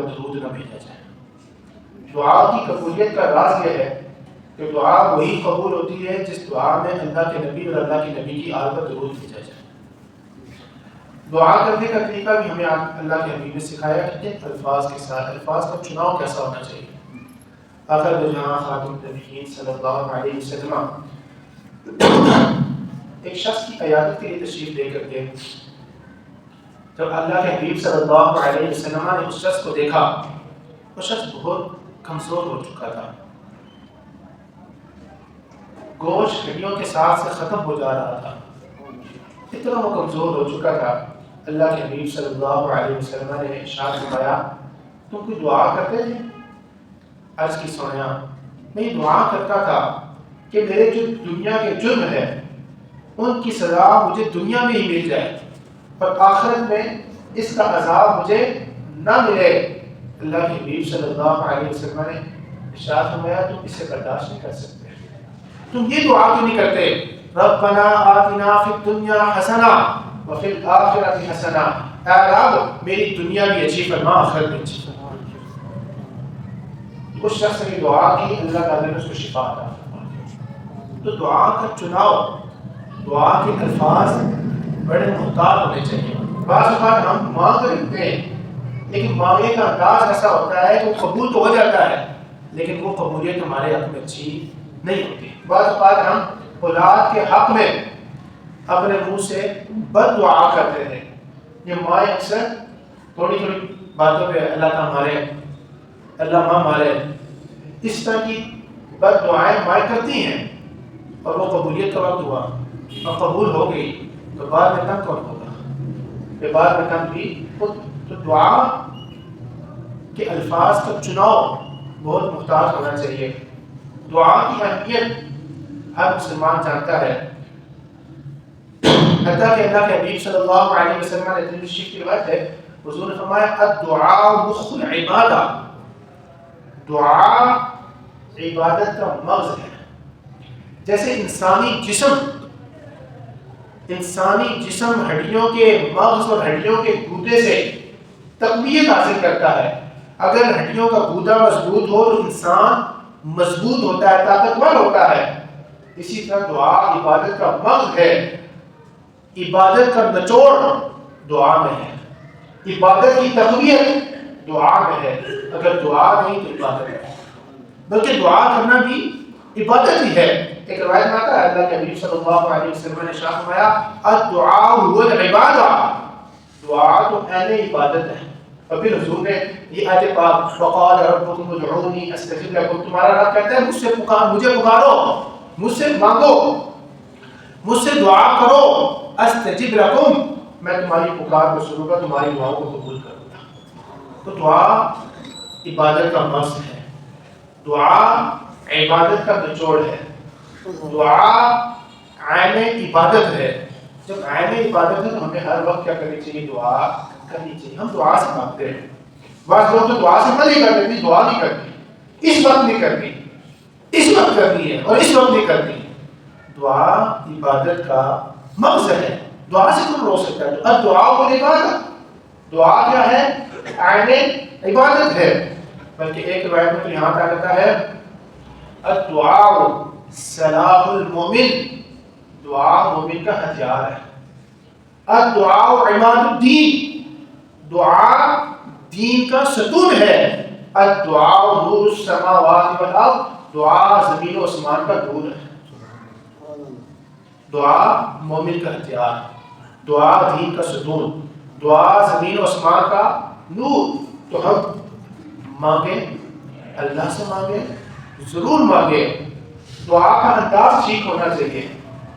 درود نہ بھیجا جائے۔ دعا کی قبولیت کا راز یہ ہے کہ دعا وہی قبول ہوتی ہے جس دعا میں اللہ کے نبی اور اللہ کے نبی کی آل پر درود بھیجا جائے۔ دعا کرنے کا طریقہ بھی ہمیں اللہ کے حبیب نے سکھایا کہ کن الفاظ کے ساتھ، الفاظ کا چناؤ کیسا ہونا چاہیے۔ آخر جہاں خاتم النبیین صلی اللہ علیہ وسلم ایک شخص کی عیادت کے لیے تشریف لے کر کے جب اللہ کے حبیب صلی اللہ علیہ وسلم نے اس شخص کو دیکھا، وہ شخص بہت کمزور ہو چکا تھا، گوشت ہڈیوں کے ساتھ سے ختم ہو جا رہا تھا، اتنا وہ کمزور ہو چکا تھا۔ اللہ کے حبیب صلی اللہ علیہ وسلم نے ارشاد فرمایا تم کوئی دعا کرتے تھے؟ عرض کی سویا میں یہ دعا کرتا تھا کہ میرے جو دنیا کے جرم ہے ان کی سزا مجھے دنیا میں ہی مل جائے اور آخرت میں اس کا عذاب مجھے نہ ملے۔ اللہ کے حبیب صلی اللہ علیہ وسلم نے ارشاد فرمایا تم اسے برداشت نہیں کر سکتے، تم یہ دعا کیوں نہیں کرتے ربنا آتنا فی الدنیا حسنہ وفی الآخرۃ حسنہ، اے رب میری دنیا بھی اچھی فرما آخرت بھی اچھی فرما۔ اس شخص نے دعا کی، اللہ تعالیٰ نے اس کو شفا عطا فرمائی۔ تو دعا کا چناؤ، دعا کے الفاظ بڑے محتاط ہونے چاہیے۔ بعض اوقات ہم مانگ رہتے ہیں لیکن مانگنے کا انداز ایسا ہوتا ہے کہ وہ قبول تو ہو جاتا ہے لیکن وہ قبولیت ہمارے حق میں اچھی نہیں ہوتی۔ بعض اوقات ہم اولاد کے حق میں اپنے منہ سے بد دعا کرتے ہیں۔ یہ مائیں اکثر تھوڑی تھوڑی باتوں پہ اللہ کا مارے، اللہ ماں مارے، اس طرح کی بد دعائیں مائیں کرتی ہیں اور وہ قبولیت کا وقت ہوا اور قبول ہو گئی تو بعد میں تنگ کون ہوگا؟ یہ بعد میں تنگ بھی خود۔ تو دعا کے الفاظ کا چناؤ بہت محتاط ہونا چاہیے۔ دعا کی اہمیت ہر مسلمان جانتا ہے، حتیٰ کہ اللہ کے حبیب صلی اللہ علیہ وسلم نے حدیث شریف کی روایت ہے، حضور نے فرمایا الدعاء مخ العبادہ، دعا عبادت کا مغز ہے۔ جیسے انسانی جسم ہڈیوں کے مغز اور ہڈیوں کے گودے سے تقویت حاصل کرتا ہے، اگر ہڈیوں کا گودا مضبوط ہو تو انسان مضبوط ہوتا ہے، طاقتور ہوتا ہے، اسی طرح دعا عبادت کا مغز ہے۔ عبادت کا نچوڑ دعا میں ہے، عبادت کی تقویت دعا میں ہے، اگر دعا نہیں تو عبادت ہے، بلکہ دعا کرنا بھی عبادت ہی ہے۔ ایک روایت میں آتا ہے اللہ کے حبیب صلی اللہ علیہ وسلم نے ارشاد فرمایا الدعاء هو العبادہ، دعا تو عین عبادت ہے۔ اور پھر حضور نے یہ آیت پاک وقال ربکم ادعونی استجب لکم، تمہارا رب کہتا ہے مجھے پکارو، مجھ سے مانگو، مجھ سے دعا کرو، استجب لکم، میں تمہاری پکار کو سنوں گا، تمہاری دعاؤں کو قبول کروں گا۔ تو دعا عبادت کا مغز ہے، دعا عبادت کا نچوڑ ہے، دعا عین عبادت ہے۔ جب عین عبادت ہے تو ہمیں ہر وقت کیا کرنی چاہیے؟ دعا کرنی چاہیے۔ ہم دعا سے مانگتے ہیں، بعض لوگ تو دعا سے نہیں کرتے، دعا نہیں کرتی، اس وقت نہیں کرتی، اس وقت کرنی ہے اور اس وقت نہیں کرنی۔ دعا عبادت کا مغز ہے، دعا سے کون روک سکتا ہے؟ الدعاء والعبادہ، دعا کیا ہے؟ عین عبادت ہے۔ بلکہ ایک روایت میں تو یہاں کہا جاتا ہے الدعاء سلاح المومن، دعا مومن کا ہتھیار ہے۔ الدعاء عماد الدین، دعا دین کا ستون ہے۔ الدعاء نور السماوات والارض، دعا زمین و آسمان کا نور ہے۔ دعا مومن کا ہتھیار، دعا دین کا ستون، دعا زمین و آسمان کا نور۔ تو ہم مانگیں، اللہ سے مانگیں، ضرور مانگیں۔ دعا کا انداز ٹھیک ہونا چاہیے،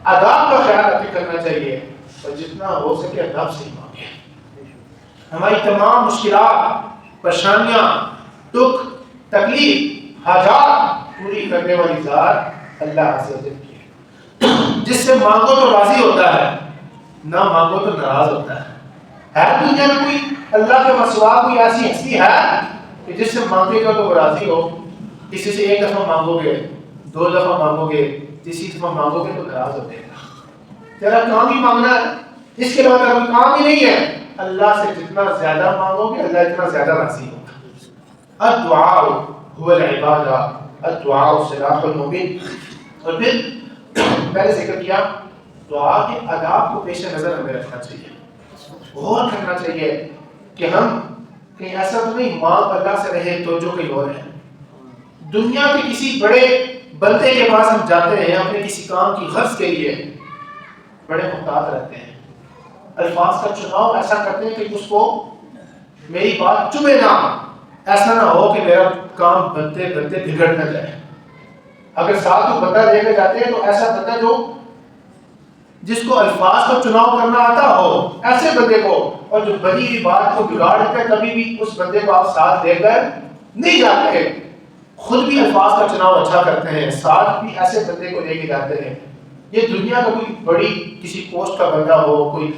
آداب کا خیال رکھ کرنا چاہیے، اور جتنا ہو سکے ادب سے مانگیں۔ ہماری تمام مشکلات، پریشانیاں، دکھ، تکلیف، حاجات پوری کرنے والی ذات اللہ عز و جل کی ہے۔ جس سے مانگو تو راضی ہوتا ہے، نہ مانگو تو ناراض ہوتا ہے۔ دنیا میں کوئی اللہ کے مسوا کوئی ایسی ہستی ہے کہ جس سے مانگے گا تو وہ راضی ہو؟ کسی سے ایک دفعہ مانگو گے، دو دفعہ مانگو گے، تیسری دفعہ مانگو گے تو ناراض ہو جائے گا۔ تیرا کام ہی مانگنا ہے، اس کے بعد کوئی کام ہی نہیں ہے۔ اللہ سے جتنا زیادہ مانگو گے اللہ اتنا زیادہ راضی ہوگا۔ الدعاء هو العبادہ، الدعاء سلاح المؤمن. اور پھر میں نے ذکر کیا دعا کے آداب کو پیش نظر ہمیں رکھنا چاہیے، غور کرنا چاہیے کہ ہم کہیں ایسا تو نہیں مانگ اللہ سے رہے تو جو کہیں اور ہے. دنیا کے کسی بڑے بندے کے پاس ہم جاتے ہیں اپنے کسی کام کی غرض کے لیے، بڑے محتاط رہتے ہیں، الفاظ کا چناؤ ایسا کرتے ہیں کہ اس کو میری بات چبھے نہ، ایسا نہ ہو کہ میرا کام بنتے بنتے بگڑ نہ جائے. اگر ساتھ کو بندہ لے کے جاتے ہیں تو ایسا بندہ جو جس کو الفاظ کا چناؤ کرنا آتا ہو، ایسے بندے کو، اور جو بنی ہوئی بات کو بگاڑ دیتا ہے، کبھی بھی اس بندے کو آپ ساتھ لے کر نہیں جاتے. خود بھی الفاظ کا چناؤ اچھا کرتے ہیں، ساتھ بھی ایسے بندے کو لے کے جاتے ہیں. یہ دنیا کا کوئی بڑی کسی پوسٹ کا بندہ ہو، کوئی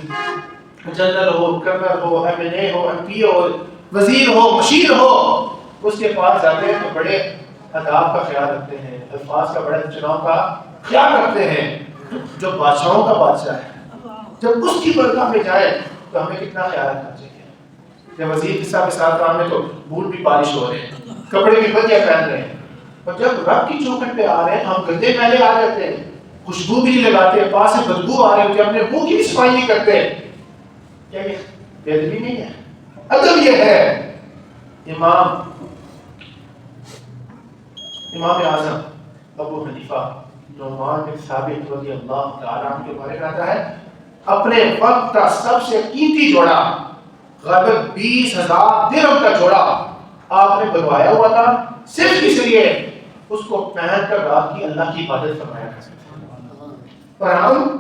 جنرل ہو، کرنل ہو، ایم این اے ہو، ایم پی ہو، وزیر ہو، مشیر ہو، اس کے پاس جاتے ہیں تو بڑے آداب کا خیال رکھتے ہیں، الفاظ کا بڑے چناؤ کا خیال رکھتے ہیں. جو بادشاہوں کا بادشاہ ہے، جب اس کی برگاہ میں جائے تو ہمیں کتنا خیال رکھنا چاہیے. جب وزیر صاحب کے ساتھ کام ہے تو بوٹ بھی پالش ہو رہے ہیں، کپڑے بھی بڑھیا پہن رہے ہیں، اور جب رب کی چوکھٹ پہ آ رہے ہیں ہم گندے میلے آ جاتے ہیں، خوشبو بھی نہیں لگاتے، پاس سے بدبو آ رہی ہوتی ہے، اپنے منہ کی بھی صفائی نہیں کرتے. کیا یہ بے ادبی نہیں ہے؟ ادب یہ ہے. امام اعظم ابو حنیفہ نعمان بن ثابت رضی اللہ تعالیٰ عنہ کے بارے میں آتا ہے اپنے وقت کا سب سے قیمتی جوڑا غالباً 20,000 درہم کا جوڑا آپ نے بنوایا ہوا تھا صرف اس لیے اس کو پہن کر رات کی اللہ کی عبادت فرمایا کرتے تھے. اور ہم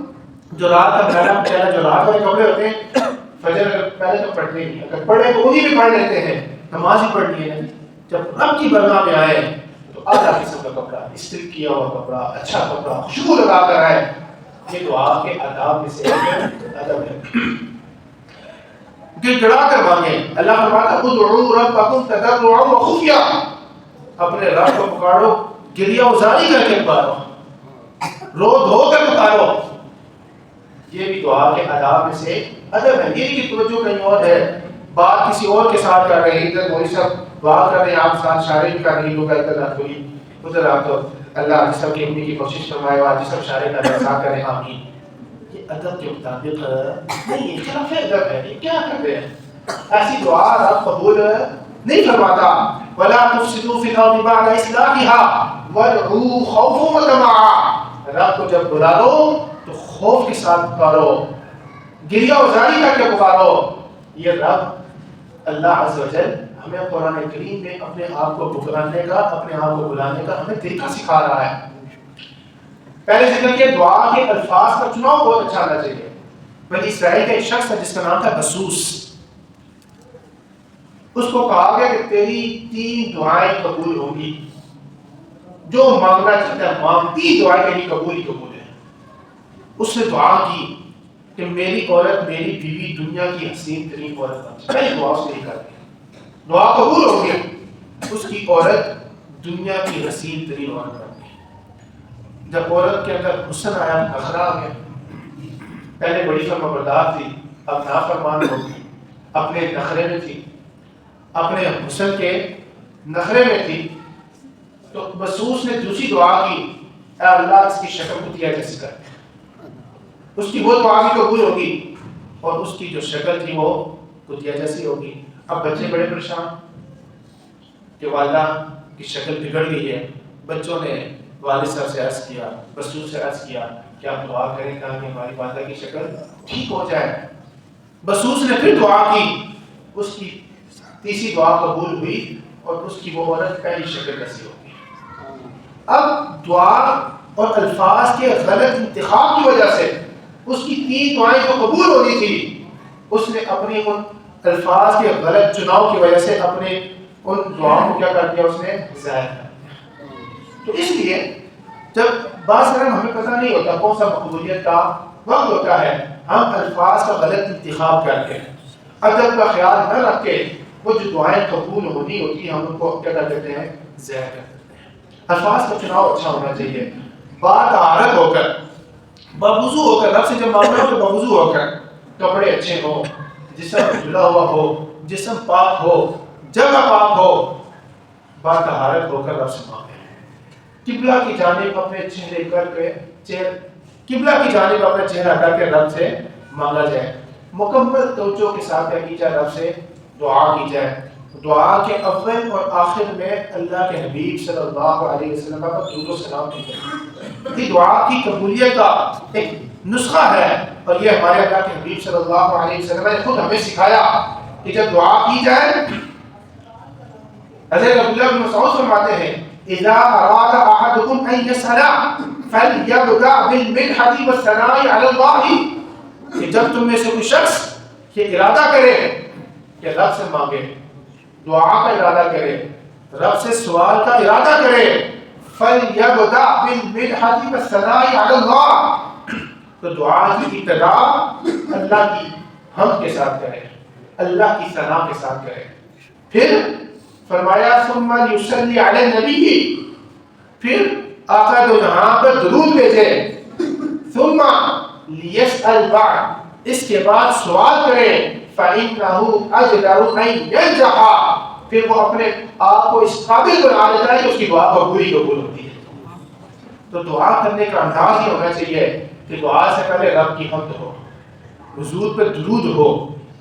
جو رات کا پہلا جو رات والے کپڑے ہوتے ہیں، فجر پہلے تو پڑھتے نہیں، اگر پڑھے تو انہی بھی پڑھ لیتے ہیں، نماز ہی پڑھنی ہے. جب رب کی برگاہ میں آئے تو اعلیٰ قسم کا کپڑا، استری کیا ہوا کپڑا، اچھا کپڑا، خوشبو لگا کر آئے. یہ دعا کے آداب میں سے ادب ہے. گڑگڑا کر مانگے. اللہ فرماتا ہے ادعوا ربکم تضرعا وخفیا، اپنے رب کو پکارو گریہ ازاری کر کے پکارو، رو دھو کر پکارو. یہ بھی دعا کے آداب میں سے ادب ہے. یہ کی توجہ کہیں اور ہے، بات کسی اور کے ساتھ کر رہے ہیں، ادھر وہی سب دعا کر رہے ہیں، آپ ساتھ شاعری کر رہی لوگ ادھر آپ کوئی ادھر آپ تو اللہ جس سب کی اپنی کی کوشش فرمائے اور جس سب شاعری کا ساتھ کریں آمین. یہ ادب کے مطابق نہیں، یہ خلاف ادب ہے. یہ کیا کر رہے ہیں؟ ایسی دعا رب قبول نہیں فرماتا. ولا تفسدوا في الارض بعد اصلاحها وادعوه خوفا وطمعا. رب کو جب بلا لو تو خوف کے ساتھ پکارو، گریہ ازاری کر کے پکارو. یہ رب اللہ عز و جل ہمیں قرآن کریم میں اپنے آپ کو پکارنے کا، اپنے آپ کو بلانے کا ہمیں طریقہ سکھا رہا ہے. پہلے ذکر کیا دعا کے الفاظ کا چناؤ بہت اچھا ہونا چاہیے. بنی اسرائیل کا ایک شخص تھا جس کا نام تھا بسوس. اس کو کہا گیا کہ تیری 3 دعائیں قبول ہوں گی، جو مانگنا چاہتا ہے مانگ، 3 دعائیں تیری قبول ہی قبول ہے. اس نے دعا کی کہ میری عورت، میری بیوی دنیا کی حسین ترین عورت بن جائے. پہلی دعا اس نے کر دی، دعا قبول ہو گئی. اس کی عورت دنیا کی حسین ترین عورت بن گئی. جب عورت کے اندر حسن آیا، نخرہ آ گیا. پہلے بڑی فرما بردار تھی، اب نافرمان ہو گئی، اپنے نخرے میں تھی، اپنے حسن کے نخرے میں تھی. تو بسوس نے دوسری دعا کی، اے اللہ اس کی شکل کتیا جیسی کر دے. اس کی وہ دعا بھی قبول ہوگی اور اس کی جو شکل تھی وہ کتیا جیسی ہوگی. اب بچے بڑے پریشان کہ والدہ کی شکل بگڑ گئی ہے. بچوں نے والد صاحب سے عرض کیا، بسوس سے عرض کیا کہ آپ دعا کریں کہ ہماری والدہ کی شکل ٹھیک ہو جائے. بسوس نے پھر دعا کی، اس کی تیسری دعا قبول ہوئی اور اس کی وہ عورت پہلی شکل جیسی ہوگی. اب دعا اور الفاظ کے غلط انتخاب کی وجہ سے اس کی 3 دعائیں جو قبول ہونی تھی، اس نے اپنی ان الفاظ کے غلط چناؤ کی وجہ سے اپنے ان دعاؤں کو کیا کر دیا، اس نے ضائع کر دیا. تو اس لیے جب بعض طرح ہمیں پتہ نہیں ہوتا کون سا مقبولیت کا وقت ہوتا ہے، ہم الفاظ کا غلط انتخاب کر کے ادب کا خیال نہ رکھ کے وہ جو دعائیں قبول ہونی ہوتی ہیں ہم ان کو کیا کر دیتے ہیں، ضائع کر دیتے ہیں. الفاظ کا چناؤ اچھا ہونا چاہیے، بات عارت ہو کر، بوضو ہو کر، رب سے جب مانگنا ہو تو بوضو ہو کر، کپڑے اچھے ہوں، جسم دھلا ہوا ہو، جسم پاک ہو، جگہ پاک ہو. بطہارت ہو کر رب سے مانگیں. قبلہ کی جانب اپنے چہرے کر کے قبلہ کی جانب اپنا چہرہ کر کے رب سے مانگا جائے. مکمل توجہ کے ساتھ کیا کی جائے؟ رب سے دعا کی جائے. دعا کے اول اور آخر میں اللہ کے حبیب صلی اللہ علیہ وسلم کا درود و سلام کی جائے. یہ دعا کی قبولیت کا ایک نسخہ ہے، اور یہ ہمارے اللہ کے حبیب صلی اللہ علیہ وسلم نے خود ہمیں سکھایا کہ جب دعا کی جائے. حضرت عبداللہ بن مسعود فرماتے ہیں اذا اراد احدكم ان يسأل فليبدأ بالمدحة والثناء على الله، کہ جب تم میں سے کوئی شخص یہ ارادہ کرے کہ رب سے مانگے، دعا کا ارادہ کرے، رب سے سوال کا ارادہ کرے، فليبدأ بالمدحة والثناء على الله، تو دعا کی ابتدا اللہ کی حمد کے ساتھ کرے، اللہ کی ثنا کے ساتھ کرے. پھر فرمایا ثم یصلی علی النبی، پھر آقا دو جہاں پر درود بھیجے. ثم لیسأل بعد، اس کے بعد سوال کرے. فإنه أجدر أن ينجح، پھر وہ اپنے آپ کو اس قابل بنا لیتا ہے کہ اس کی دعا قبول ہوتی ہے. تو دعا کرنے کا انداز یہ ہونا چاہیے کہ دعا سے پہلے رب کی حمد ہو، حضور پہ درود ہو،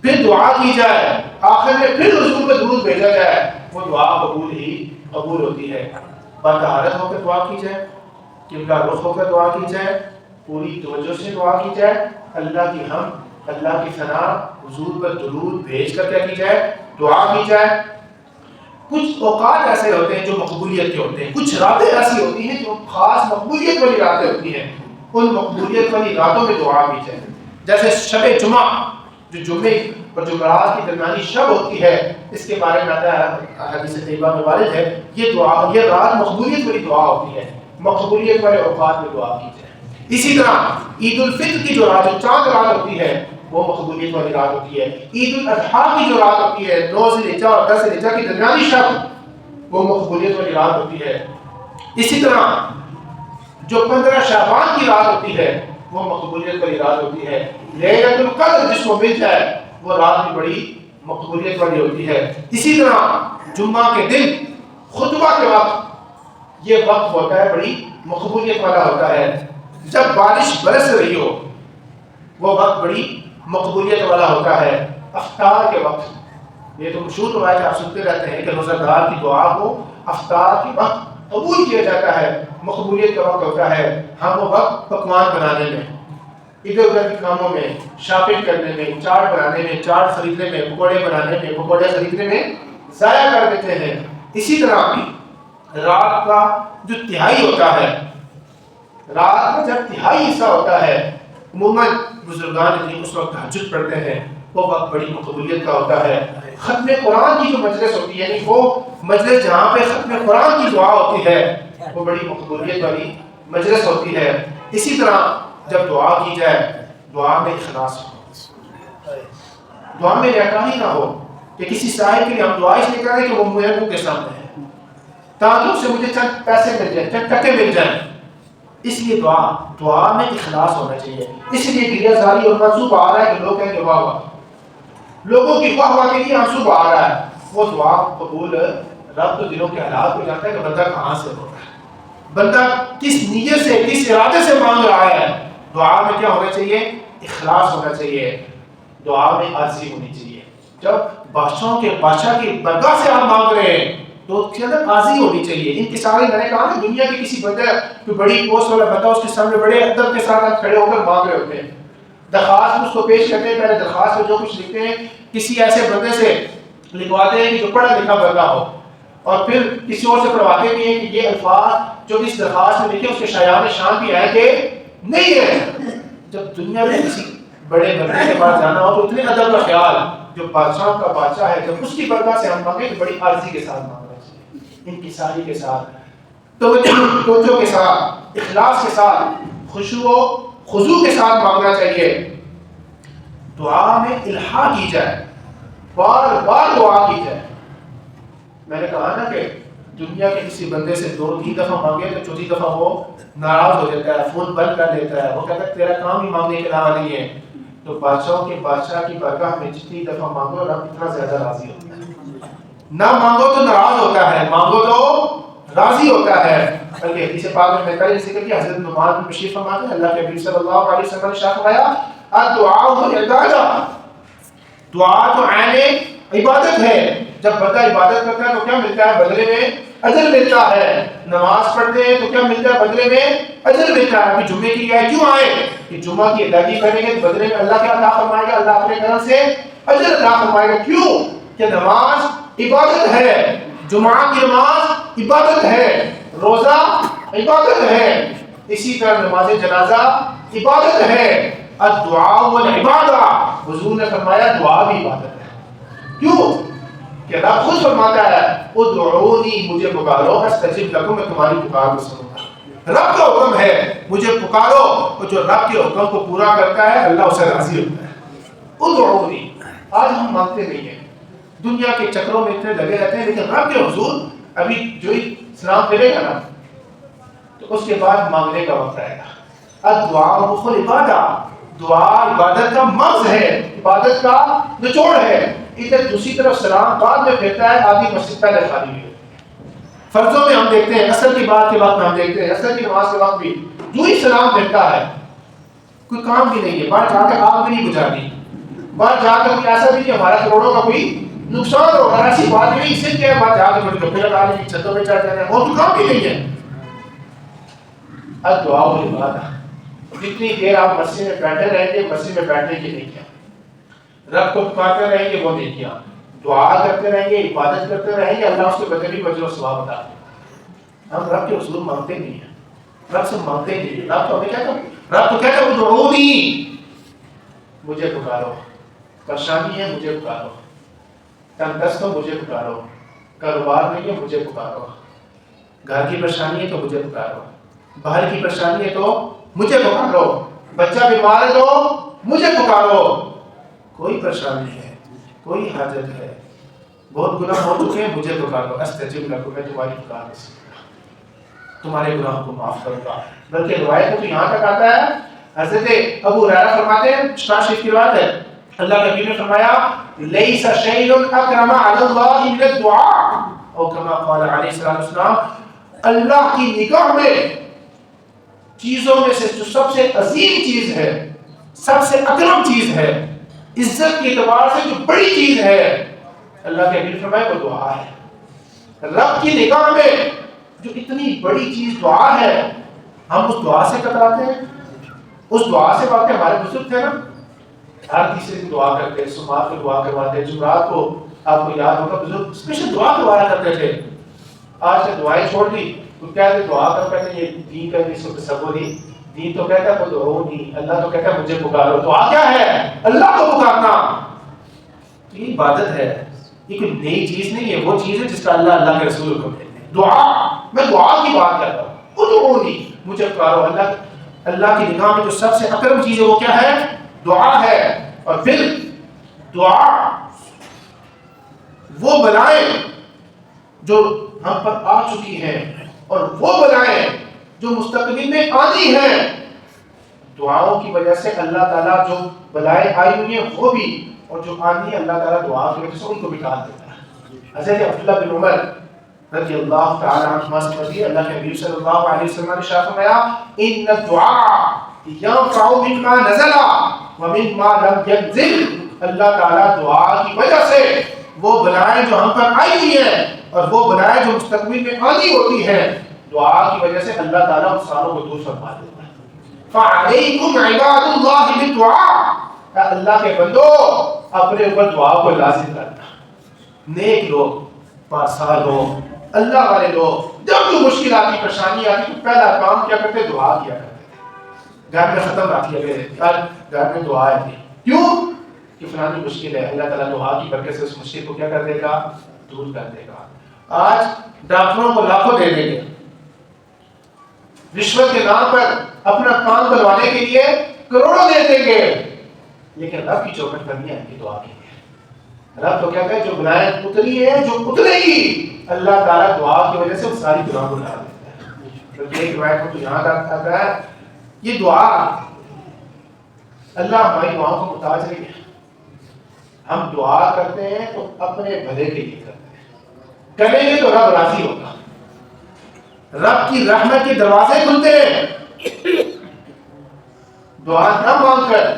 پھر دعا کی جائے، آخر میں پھر حضور پہ درود بھیجا جائے، وہ دعا قبول ہوتی ہے. بطہارت ہو کر دعا کی جائے، قبلہ رخ ہو کر دعا کی جائے، پوری توجہ سے دعا کی جائے، اللہ کی حمد، اللہ کی ثنا، حضور پر درود بھیج کر کیا کی جائے؟ دعا کی جائے. کچھ اوقات ایسے ہوتے ہیں جو مقبولیت کے ہوتے ہیں، کچھ راتیں ایسی ہوتی ہیں جو خاص مقبولیت والی راتیں ہوتی ہیں، ان مقبولیت والی راتوں میں دعا کی جائے. جیسے شب جمعہ، جو جمعے اور جمعرات کی درمیانی شب ہوتی ہے، اس کے بارے میں آتا ہے حدیث طیبہ میں وارد ہے، یہ رات مقبولیت والی دعا ہوتی ہے، مقبولیت والے اوقات میں دعا کی جائے. اسی طرح عید الفطر کی جو رات، جو چاند رات ہوتی ہے، وہ مقبولیت والی رات ہوتی ہے. عید الاضحیٰ کی جو رات ہوتی ہے، 9 ذی الحجہ اور 10 ذی الحجہ کی درمیانی شب، وہ مقبولیت والی رات ہوتی ہے. اسی طرح جو 15 شعبان کی رات ہوتی ہے، وہ مقبولیت والی رات ہوتی ہے. لیلۃ القدر جس کو مل جائے، وہ رات بھی بڑی مقبولیت والی ہوتی ہے. اسی طرح جمعہ کے دن خطبہ کے وقت، یہ وقت ہوتا ہے بڑی مقبولیت والا ہوتا ہے. جب بارش برس رہی ہو، وہ وقت بڑی مقبولیت والا ہوتا ہے. افطار کے وقت، یہ تو مشہور روایت آپ سنتے رہتے ہیں کہ روزہ دار کی دعا کو افطار کے وقت قبول کیا جاتا ہے، مقبولیت کا وقت ہوتا ہے. ہم وہ وقت پکوان بنانے میں، ادھر ادھر کے کاموں میں، شاپنگ کرنے میں، چاٹ بنانے میں، چاٹ خریدنے میں، پکوڑے بنانے میں، پکوڑے خریدنے میں ضائع کر دیتے ہیں. اسی طرح رات کا جو تہائی ہوتا ہے، رات کا جب تہائی حصہ ہوتا ہے، عموماً بزرگان دین اس وقت تہجد پڑھتے ہیں، وہ وقت بڑی مقبولیت کا ہوتا ہے. ختم قرآن کی جو مجلس ہوتی ہے، یعنی وہ مجلس جہاں پہ ختم قرآن کی دعا ہوتی ہے، وہ بڑی مقبولیت والی مجلس ہوتی ہے. اسی طرح جب دعا کی جائے، دعا میں اخلاص ہو، دعا میں ریاکاری نہ ہو کہ کسی صاحب کے لیے ہم دعا اس لیے کر رہے ہیں کہ وہ میرے منہ کے سامنے ہے، تاکہ اس سے مجھے چند پیسے مل جائیں، چند ٹکے مل جائیں. اس لیے دعا میں اخلاص ہونا چاہیے. اس لیے گریہ زاری اور منصوب آ رہا ہے کہ لوگ کہیں گے واہ واہ، لوگوں کی واہ واہ کے لیے منصوب آ رہا ہے. وہ دعا قبول رب تو دلوں کے حالات کو جانتا ہے کہ بندہ کہاں سے ہو رہا ہے، بندہ کس نیت سے، کس ارادے سے مانگ رہا ہے. دعا میں کیا ہونا چاہیے؟ اخلاص ہونا چاہیے. دعا میں عاجزی ہونی چاہیے. جب بادشاہوں کے بادشاہ کی برکات سے آپ مانگ رہے ہیں تو اس کے اندر عاجزی ہونی چاہیے. انکساری، میں نے کہا نا، دنیا کے کسی بندے، کوئی بڑی پوسٹ والا بندہ، اس کے سامنے بڑے ادب کے ساتھ آپ کھڑے ہو کر مانگ رہے ہوتے ہیں، درخواست اس کو پیش کرتے ہیں. پہلے درخواست میں جو کچھ لکھتے ہیں کسی ایسے بندے سے لکھواتے ہیں کہ جو پڑھا لکھا بندہ ہو، اور پھر کسی اور سے پڑھواتے بھی ہیں کہ یہ الفاظ جو اس درخواست میں لکھے اس کے شایان شان بھی ہے کہ نہیں ہے. جب دنیا میں کسی بڑے بندے کے پاس جانا ہو تو اتنے ادب کا خیال، جو بادشاہ کا بادشاہ ہے، جب اس کی برکت سے ہم مانگیں تو بڑی عاجزی کے ساتھ مانگنا چاہیے، انکساری کے ساتھ، توجہ کے ساتھ، اخلاص کے ساتھ، خشوع و خضوع کے ساتھ مانگنا چاہیے. دعا میں الحاح کی جائے، بار بار دعا کی جائے. میں نے کہا نا کہ دنیا کے کسی بندے سے 2-3 دفعہ مانگے تو چوتھی دفعہ وہ ناراض ہو جاتا ہے، فون بند کر دیتا ہے، وہ کہتا ہے تیرا کام ہی مانگنے کے علاوہ نہیں ہے. تو بادشاہوں کے بادشاہ کی برکت میں جتنی دفعہ مانگو رب اتنا زیادہ راضی ہوتا ہے. نہ مانگو تو ناراض ہوتا ہوتا ہے، مانگو تو راضی ہوتا ہے۔ بلکہ حدیث پاک میں پہلے ذکر کیا، حضرت نعمان بن بشیر فرماتے ہیں اللہ کے نبی صلی اللہ علیہ وسلم نے ارشاد فرمایا الدعاء عبادہ، دعا تو عین عبادت ہے۔ جب بندہ عبادت کرتا ہے تو کیا ملتا ہے؟ بدلے میں اجر ملتا ہے۔ نماز پڑھتے ہیں تو کیا ملتا ہے؟ بدلے میں اجر ملتا ہے۔ ابھی جمعے کی آئے کیوں آئے کہ جمعہ کی ادائیگی کریں گے تو بدلے میں اللہ کیا عطا فرمائے گا؟ اللہ اپنے کرم سے اجر عطا فرمائے گا۔ کیوں کہ نماز عبادت ہے، جمعہ کی نماز عبادت ہے، روزہ عبادت ہے، اسی طرح نماز جنازہ عبادت ہے۔ الدعاء والعبادہ، حضور نے فرمایا دعا بھی عبادت ہے۔ کیوں کہ رب خود فرماتا ہے ادعونی، مجھے پکارو استجب لکم، میں تمہاری پکار کو سنوں گا۔ رب کا حکم ہے مجھے پکارو، اور جو رب کے حکم کو پورا کرتا ہے اللہ اسے راضی ہوتا ہے۔ ادعونی، آج ہم مانگتے نہیں ہیں، دنیا کے چکروں میں اتنے لگے رہتے ہیں، لیکن رب کے حضور ابھی جو ہی سلام پھیرے گا نا تو اس کے بعد مانگنے کا وقت آئے گا۔ الدعاء مخ العبادہ، دعا عبادت کا مغز ہے، عبادت کا نچوڑ ہے۔ ادھر دوسری طرف سلام بعد میں پھیرتا ہے، آدھی مسجد پہلے خالی ہوئی ہوتی ہے۔ فرضوں میں ہم دیکھتے ہیں، عصر کی بات کے وقت میں ہم دیکھتے ہیں، عصر کی نماز کے وقت بھی جو ہی سلام پھیرتا ہے کوئی کام بھی نہیں ہے، باہر جا کے آگ بھی نہیں بجھانی، باہر جا کر کوئی ایسا بھی نہیں ہمارا کروڑوں کا کوئی نقصان ہو رہا ہے، ایسی بات نہیں، صرف کیا ہے باہر جا کے تھوڑی ڈوبے لگا لیں، چھتوں پہ چڑھ جانا ہے، اور تو کام بھی نہیں ہے۔ الدعاء والعبادہ، جتنی دیر آپ مسجد میں بیٹھے رہیں گے، مسجد میں بیٹھنے کی نہیں کیا، رب کو پکارتے رہیں گے وہ نہیں کیا، دعا کرتے رہیں گے، عبادت کرتے رہیں گے، اللہ اس کے بدلے بھی اجر و ثواب عطا کرے گا۔ ہم رب کے حضور مانگتے نہیں ہیں، رب سے مانگتے نہیں ہیں، رب تو ہمیں کہتا ہے، رب تو کہتا ہے ادعونی، مجھے پکارو، پریشانی ہے مجھے پکارو، تنگ دست ہو مجھے پکارو، کاروبار نہیں ہے مجھے پکارو، گھر کی پریشانی ہے تو مجھے پکارو، باہر کی پریشانی ہے تو مجھے پکارو، بچہ بیمار ہے تو مجھے پکارو، کوئی پریشانی ہے، کوئی حاجت ہے، بہت گناہ ہو چکے ہیں، مجھے پکارو استجب لکم، میں تمہاری پکار کو سنوں گا، تمہارے گناہوں کو معاف کروں گا۔ بلکہ روایت میں تو یہاں تک آتا ہے، حضرت ابو ہریرہ فرماتے ہیں، مشکوٰۃ شریف کی روایت ہے، اللہ کے نبی نے فرمایا لیس شیء اکرم علی اللہ من الدعاء، او کما قال علیہ الصلوۃ والسلام، اللہ کی نگاہ میں چیزوں میں سے جو سب سے عظیم چیز ہے، سب سے اکرم چیز ہے، عزت کے اعتبار سے جو بڑی چیز ہے، اللہ کے نبی نے فرمایا وہ دعا ہے۔ رب کی نگاہ میں جو اتنی بڑی چیز دعا ہے، ہم اس دعا سے کتراتے ہیں، اس دعا سے واقع ہمارے بزرگ تھے نا، ہر تیسرے دن دعا کرتے، صبح کو دعا کرواتے، جمعرات کو آپ کو یاد ہوگا بزرگ اسپیشل دعا کروایا کرتے تھے۔ آج نے دعائیں چھوڑ دی، تو کہتے دعا کر کہتے یہ دین کا بھی تصور نہیں، دین تو کہتا ہے ادعونی، اللہ تو کہتا ہے مجھے پکارو، دعا کیا ہے؟ اللہ کو پکارنا، تو یہ عبادت ہے، یہ کوئی نئی چیز نہیں ہے، وہ چیز ہے جس کا اللہ کے رسول کو کہتے ہیں دعا۔ میں دعا کی بات کرتا ہوں، ادعونی، مجھے پکارو۔ اللہ کی نگاہ میں جو سب سے اکرم چیز ہے وہ کیا ہے؟ دعا ہے۔ اور پھر دعا وہ بلائیں جو ہم پر آ چکی ہیں اور وہ بلائیں جو مستقبل میں آنی ہیں، دعاؤں کی وجہ سے اللہ تعالیٰ جو بلائیں آئی ہوئی ہیں وہ بھی، اور جو آنی ہے اللہ تعالیٰ دعا کی وجہ سے ان کو بھی ٹال دیتا ہے۔ حضرت عبداللہ بن عمر رضی اللہ تعالیٰ عنہما سے مروی، اللہ کے نبی صلی اللہ علیہ وسلم نے ارشاد فرمایا ان الدعاء ينفع مما نزل ومما لم ينزل، اللہ تعالیٰ دعا کی وجہ سے وہ بلائیں جو ہم پر آئی ہوئی ہیں اور وہ بلائیں جو مستقبل میں آنی ہوتی ہیں، دعا کی وجہ سے اللہ تعالیٰ ان ساروں کو دور فرما دیتا ہے۔ فعلیکم عباد اللہ بالدعاء، اللہ کے بندو اپنے اوپر دعا کو لازم کرنا۔ نیک لوگ، پاسا لوگ، اللہ والے لوگ جب کوئی مشکل آتی، پریشانی آتی تو پہلا کام کیا کرتے؟ دعا کیا کرتے۔ گھر میں ختم رکھ لیا گھر میں دعا ہے، کیوں کہ فلانی مشکل ہے، اللہ تعالیٰ دعا کی برکت سے اس مشکل کو کیا کر دے گا؟ دور کر دے گا۔ آج ڈاکٹروں کو لاکھوں دے دیں گے، رشوت کے نام پر اپنا کام کروانے کے لیے کروڑوں دے دیں گے، لیکن رب کی چوکھٹ کرنی ہے کہ دعا کی ہے۔ رب تو کہتا ہے جو بلائیں اتری ہے، جو اترے گی، اللہ تعالیٰ دعا کی وجہ سے وہ ساری گناہ کو ڈال دیتا ہے۔ تو ایک روایت کو تو یہاں آتا ہے یہ دعا، اللہ ہماری دعاؤں کو محتاج نہیں ہے، ہم دعا کرتے ہیں تو اپنے بھلے کے لیے کرتے ہیں، کریں گے تو رب راضی ہوگا. رب کی رحمت کے دروازے کھلتے ہیں دعا نہ مانگ کر.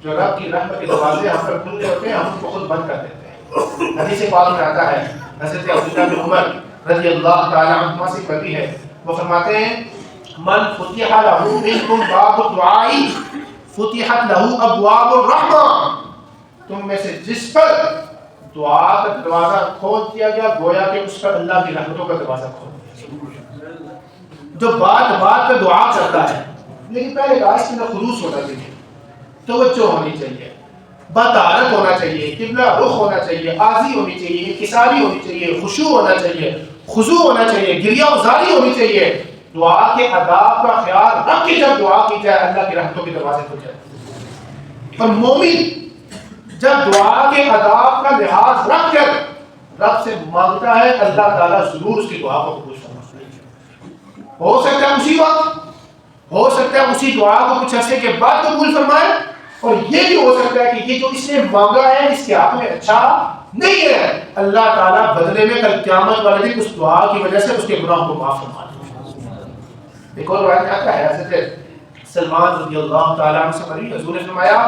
جو رب کی رحمت کے دروازے ہم پر کھلتے ہوتے ہیں ہم اس کو خود بند کر دیتے ہیں. حدیث پاک میں آتا ہے حضرت عبداللہ بن عمر رضی اللہ تعالی عنہما سے کہتی ہے, وہ فرماتے ہیں من فتح لہ منکم باب الدعاء فتحت لہ ابواب الرحمہ. تم میں سے جس پر دعا کا دروازہ کھول دیا گیا گویا کہ اس پر اللہ کی رحمتوں کا دروازہ کھول دیا. جو بات بات پہ دعا کرتا ہے, لیکن پہلے کہا اس کے اندر خلوص ہونا چاہیے, توجہ ہونی چاہیے, بطارت ہونا چاہیے, قبلہ رخ ہونا چاہیے, عاجزی ہونی چاہیے, انکساری ہونی چاہیے, خشوع ہونا چاہیے, خضوع ہونا چاہیے, گریہ وزاری ہونی چاہیے. دعا کے آداب کا خیال رکھ کے جب دعا کی جائے اللہ کی رحمتوں کے دروازے کھل جائے. اور مومن جب دعا کے آداب کا لحاظ رکھ کر رب سے مانگتا ہے اللہ تعالیٰ ضرور اس کی دعا کو قبول فرماتا ہے. ہو سکتا ہے اسی وقت, ہو سکتا ہے اسی دعا کو کچھ عرصے کے بعد قبول فرمائے, اور یہ بھی ہو سکتا ہے کہ یہ جو اس نے مانگا ہے اس کے حق میں اچھا نہیں ہے, اللہ تعالیٰ بدلے میں کل قیامت والے دن اس دعا کی وجہ سے اس کے گناہوں کو معاف فرما دے. ایک اور روایت میں آتا ہے حضرت سلمان رضی اللہ تعالیٰ عنہ سے مروی, حضور نے فرمایا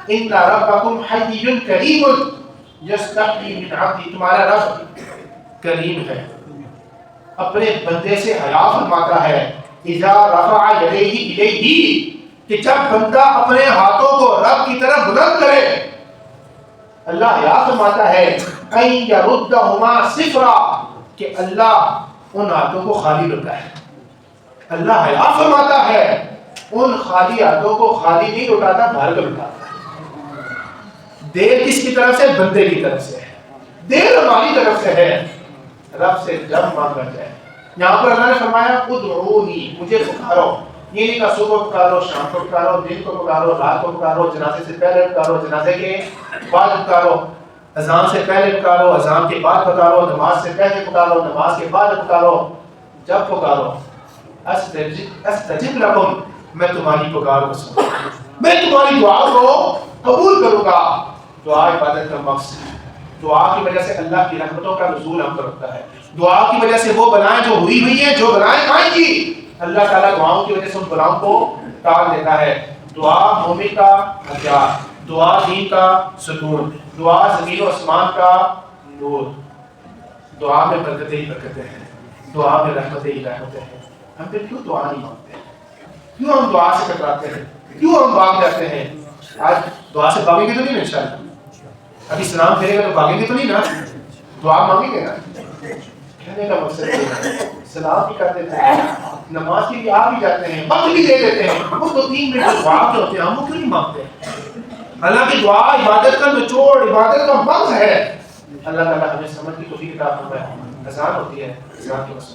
ان ربکم حی کریم یستحیی من عبدہ. تمہارا رب کریم ہے, اپنے بندے سے حیا فرماتا ہے. اذا رفع یدیہ الیہ, کہ جب بندہ اپنے ہاتھوں کو رب کی طرف بلند کرے اللہ حیا فرماتا ہے ان یردہما صفرا, کہ اللہ ان ہاتھوں کو خالی لوٹا ہے. اللہ حیا فرماتا ہے ان خالی ہاتھوں کو خالی نہیں لوٹاتا, بھر کر لوٹاتا ہے. دیر کس کی طرف سے؟ بندے کی طرف سے ہے, دیر ہماری طرف سے ہے. رب سے جب مانگا جائے, یہاں پر اللہ نے فرمایا ادعونی, مجھے پکارو. یہ نہیں کہا صبح پکارو, شام کو پکارو, دن کو پکارو, رات کو پکارو, جنازے سے پہلے پکارو, جنازے کے بعد پکارو, اذان سے پہلے پکارو, اذان کے بعد پکارو, نماز سے پہلے پکارو, نماز کے بعد پکارو. جب پکارو استجب لکم, میں تمہاری پکار کو سنوں, میں تمہاری دعا کو قبول کروں گا. دعا عبادت کا مقصد ہے. دعا کی وجہ سے اللہ کی رحمتوں کا نزول ہم پر ہوتا ہے. دعا کی وجہ سے وہ بلائیں جو ہوئی ہوئی ہیں, جو بلائیں آئیں گی, اللہ تعالیٰ دعاؤں کی وجہ سے ان بلاؤں کو ٹال دیتا ہے. دعا مومن کا ہتھیار, دعا دین کا ستون, دعا زمین و آسمان کا نور. دعا میں برکتیں ہی برکتیں ہیں, دعا میں رحمتیں ہی رحمتیں ہیں. ہم پھر کیوں دعا نہیں مانگتے ہیں؟ کیوں ہم دعا سے کتراتے ہیں؟ کیوں ہم بھاگ جاتے ہیں؟ آج دعا سے بھاگیں گے تو نہیں نا انشاءاللہ. ابھی سلام پھیرے گا تو بھاگیں گے تو نہیں نا, دعا مانگیں گے نا. کہنے کا مقصد یہ ہے سلام بھی کر دیتے ہیں, نماز کے لیے آ بھی جاتے ہیں, وقت بھی دے دیتے ہیں, وہ 2-3 منٹ دعا کے ہوتے ہیں, ہم وہ کیوں نہیں مانگتے ہیں؟ حالانکہ دعا عبادت کا نچوڑ, عبادت کا مغز ہے. اللہ تعالیٰ ہمیں سمجھ کی توفیق عطا فرمائے. اذان ہوتی ہے, اذان کے وقت